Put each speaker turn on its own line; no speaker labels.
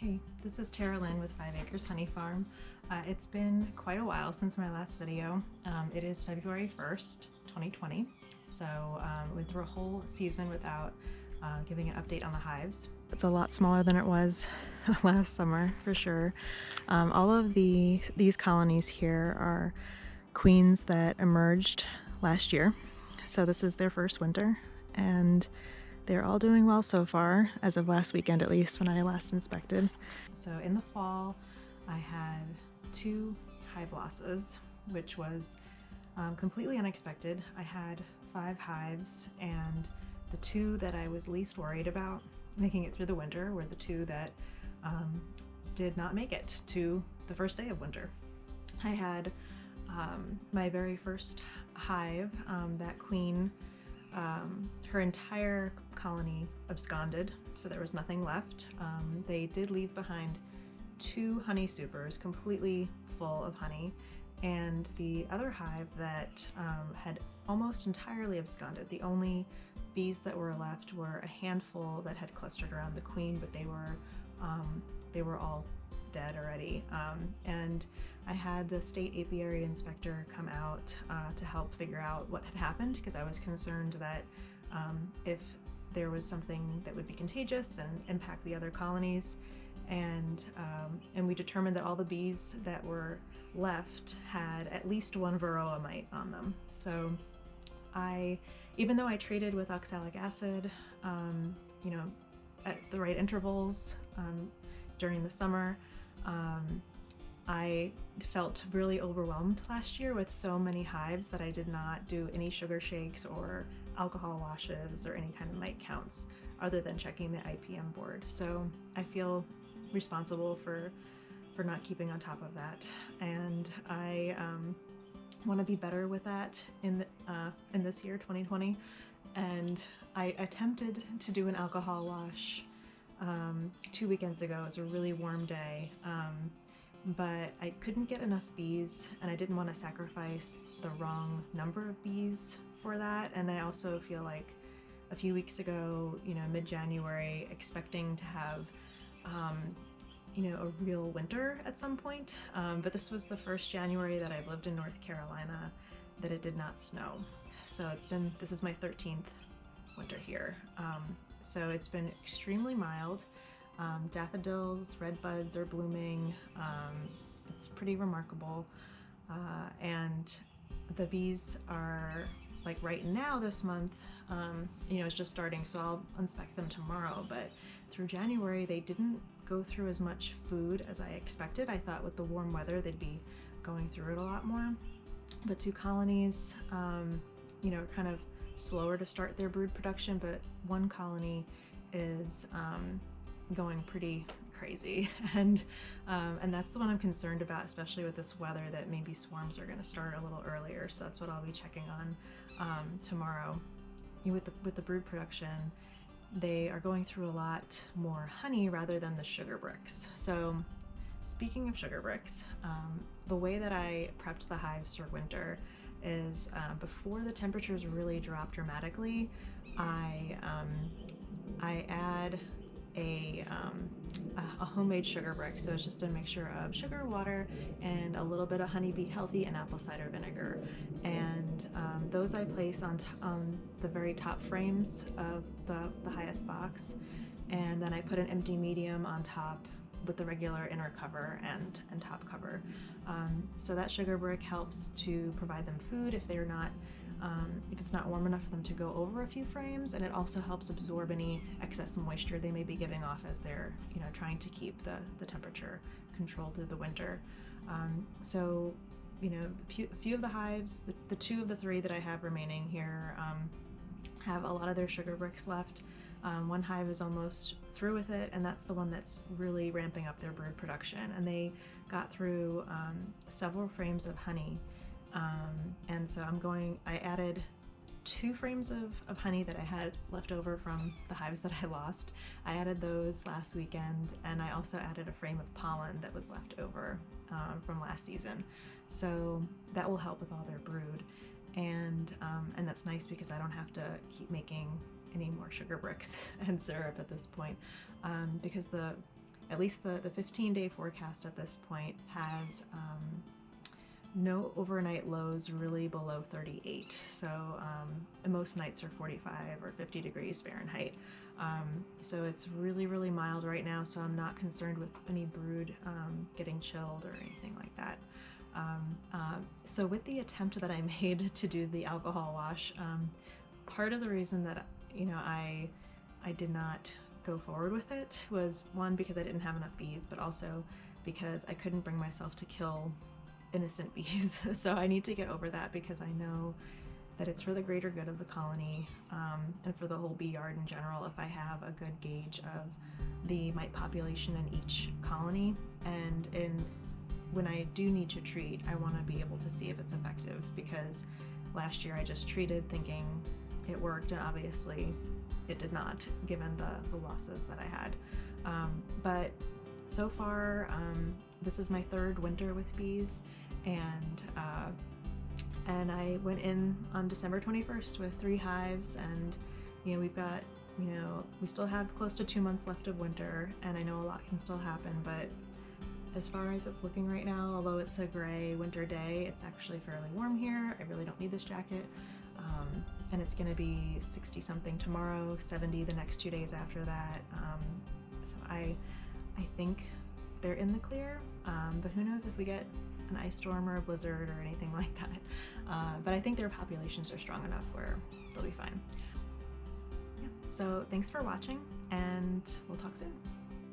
Hey, this is Tara Lynn with 5 Acres Honey Farm. It's been quite a while since my last video. It is February 1st, 2020, so went through a whole season without giving an update on the hives. It's a lot smaller than it was last summer, for sure. All of these colonies here are queens that emerged last year, so this is their first winter, and they're all doing well so far, as of last weekend at least, when I last inspected. So in the fall, I had 2 hive losses, which was completely unexpected. I had 5 hives, and the 2 that I was least worried about making it through the winter were the 2 that did not make it to the first day of winter. I had my very first hive, that queen, her entire colony absconded, so there was nothing left. They did leave behind 2 honey supers completely full of honey, and the other hive that had almost entirely absconded. The only bees that were left were a handful that had clustered around the queen, but they were all dead already. And I had the state apiary inspector come out to help figure out what had happened, because I was concerned that if there was something that would be contagious and impact the other colonies. And we determined that all the bees that were left had at least 1 varroa mite on them. So even though I treated with oxalic acid, at the right intervals during the summer, I felt really overwhelmed last year with so many hives that I did not do any sugar shakes or alcohol washes or any kind of mite counts other than checking the IPM board. So I feel responsible for not keeping on top of that, and I want to be better with that in this year, 2020. And I attempted to do an alcohol wash 2 weekends ago. It was a really warm day, but I couldn't get enough bees, and I didn't want to sacrifice the wrong number of bees for that. And I also feel like a few weeks ago, mid-January, expecting to have a real winter at some point, but this was the first January that I've lived in North Carolina that it did not snow. So this is my 13th winter here. So it's been extremely mild. Daffodils, redbuds are blooming. It's pretty remarkable. And the bees are, like right now this month, it's just starting, so I'll inspect them tomorrow, but through January they didn't go through as much food as I expected. I thought with the warm weather they'd be going through it a lot more. But 2 colonies, kind of slower to start their brood production, but 1 colony is going pretty crazy, and that's the one I'm concerned about, especially with this weather, that maybe swarms are going to start a little earlier. So that's what I'll be checking on tomorrow. With the brood production, they are going through a lot more honey rather than the sugar bricks. So speaking of sugar bricks, the way that I prepped the hives for winter is before the temperatures really drop dramatically, I add a homemade sugar brick. So it's just a mixture of sugar, water, and a little bit of honeybee healthy and apple cider vinegar. And those I place on the very top frames of the highest box, and then I put an empty medium on top with the regular inner cover and top cover. So that sugar brick helps to provide them food if they're not if it's not warm enough for them to go over a few frames, and it also helps absorb any excess moisture they may be giving off as they're trying to keep the temperature controlled through the winter. So a few of the hives, the 2 of the 3 that I have remaining here, have a lot of their sugar bricks left. 1 hive is almost through with it, and that's the one that's really ramping up their brood production, and they got through several frames of honey. And so I added 2 frames of honey that I had left over from the hives that I lost. I added those last weekend, and I also added a frame of pollen that was left over from last season. So that will help with all their brood, and that's nice because I don't have to keep making any more sugar bricks and syrup at this point, because at least the 15-day forecast at this point has no overnight lows really below 38. So most nights are 45 or 50 degrees Fahrenheit. So it's really, really mild right now, so I'm not concerned with any brood getting chilled or anything like that. So with the attempt that I made to do the alcohol wash, part of the reason that I did not go forward with it was, one, because I didn't have enough bees, but also because I couldn't bring myself to kill innocent bees. So I need to get over that, because I know that it's for the greater good of the colony and for the whole bee yard in general if I have a good gauge of the mite population in each colony. And when I do need to treat, I want to be able to see if it's effective, because last year I just treated thinking it worked, and obviously it did not, given the losses that I had. But so far, this is my third winter with bees, and I went in on December 21st with 3 hives, and we've got, we still have close to 2 months left of winter, and I know a lot can still happen, but as far as it's looking right now, although it's a gray winter day, it's actually fairly warm here. I really don't need this jacket. And it's gonna be 60 something tomorrow, 70 the next 2 days after that. So I think they're in the clear, but who knows if we get an ice storm or a blizzard or anything like that. But I think their populations are strong enough where they'll be fine. Yeah, so thanks for watching, and we'll talk soon.